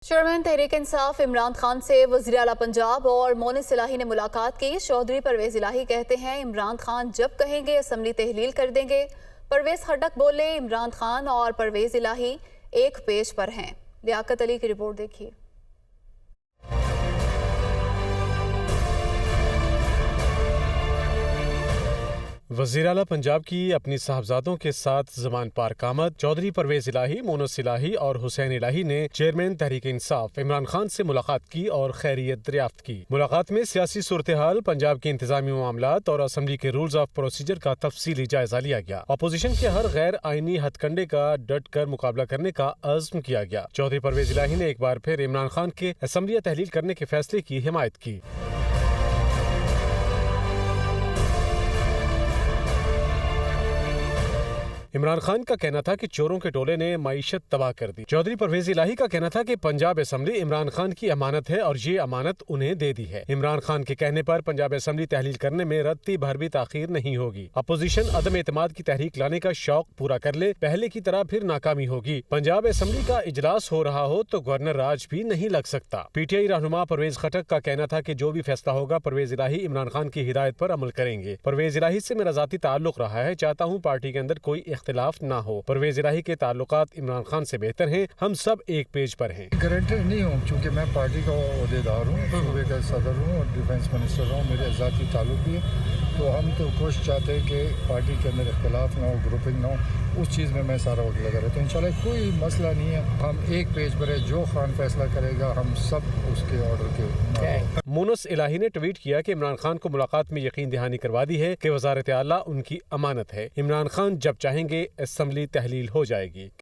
Chairman Tehreek Insaf Imran Khan سے وزیر اعلیٰ پنجاب اور مونس الہی نے ملاقات کی۔ چودھری پرویز الہی کہتے ہیں عمران خان جب کہیں گے اسمبلی تحلیل کر دیں گے۔ پرویز خٹک بولے عمران خان اور پرویز الہی ایک پیج پر ہیں۔ لیاقت علی کی رپورٹ دیکھیے۔ وزیر اعلیٰ پنجاب کی اپنی صاحبزادوں کے ساتھ زمان پارک آمد۔ چودھری پرویز الہی، مونس الہی اور حسین الہی نے چیئرمین تحریک انصاف عمران خان سے ملاقات کی اور خیریت دریافت کی۔ ملاقات میں سیاسی صورتحال، پنجاب کے انتظامی معاملات اور اسمبلی کے رولز آف پروسیجر کا تفصیلی جائزہ لیا گیا۔ اپوزیشن کے ہر غیر آئینی ہتھ کنڈے کا ڈٹ کر مقابلہ کرنے کا عزم کیا گیا۔ چودھری پرویز الہی نے ایک بار پھر عمران خان کے اسمبلیاں تحلیل کرنے کے فیصلے کی حمایت کی۔ عمران خان کا کہنا تھا کہ چوروں کے ٹولے نے معیشت تباہ کر دی۔ چودھری پرویز الہی کا کہنا تھا کہ پنجاب اسمبلی عمران خان کی امانت ہے اور یہ امانت انہیں دے دی ہے۔ عمران خان کے کہنے پر پنجاب اسمبلی تحلیل کرنے میں رتی بھر بھی تاخیر نہیں ہوگی۔ اپوزیشن عدم اعتماد کی تحریک لانے کا شوق پورا کر لے، پہلے کی طرح پھر ناکامی ہوگی۔ پنجاب اسمبلی کا اجلاس ہو رہا ہو تو گورنر راج بھی نہیں لگ سکتا۔ پی ٹی آئی رہنما پرویز خٹک کا کہنا تھا کہ جو بھی فیصلہ ہوگا پرویز الہی عمران خان کی ہدایت پر عمل کریں گے۔ پرویز الہی سے میرا ذاتی تعلق رہا ہے، چاہتا ہوں پارٹی کے اندر کوئی اختلاف نہ ہو۔ پرویز الہی کے تعلقات عمران خان سے بہتر ہیں، ہم سب ایک پیج پر ہیں۔ گارنٹر نہیں ہوں چونکہ میں پارٹی کا عہدیدار ہوں، صوبے کا صدر ہوں اور ڈیفینس منسٹر ہوں، میرے ذاتی تعلق بھی ہے، تو ہم تو کوشش چاہتے ہیں کہ پارٹی کے اندر اختلاف نہ ہو، گروپنگ نہ ہو، اس چیز میں سارا وقت لگا رہتا ہوں۔ انشاءاللہ کوئی مسئلہ نہیں ہے، ہم ایک پیج پر ہے، جو خان فیصلہ کرے گا ہم سب اس کے آرڈر کے۔ مونس الہی نے ٹویٹ کیا کہ عمران خان کو ملاقات میں یقین دہانی کروا دی ہے کہ وزارت اعلیٰ ان کی امانت ہے۔ عمران خان جب چاہیں گے اسمبلی تحلیل ہو جائے گی۔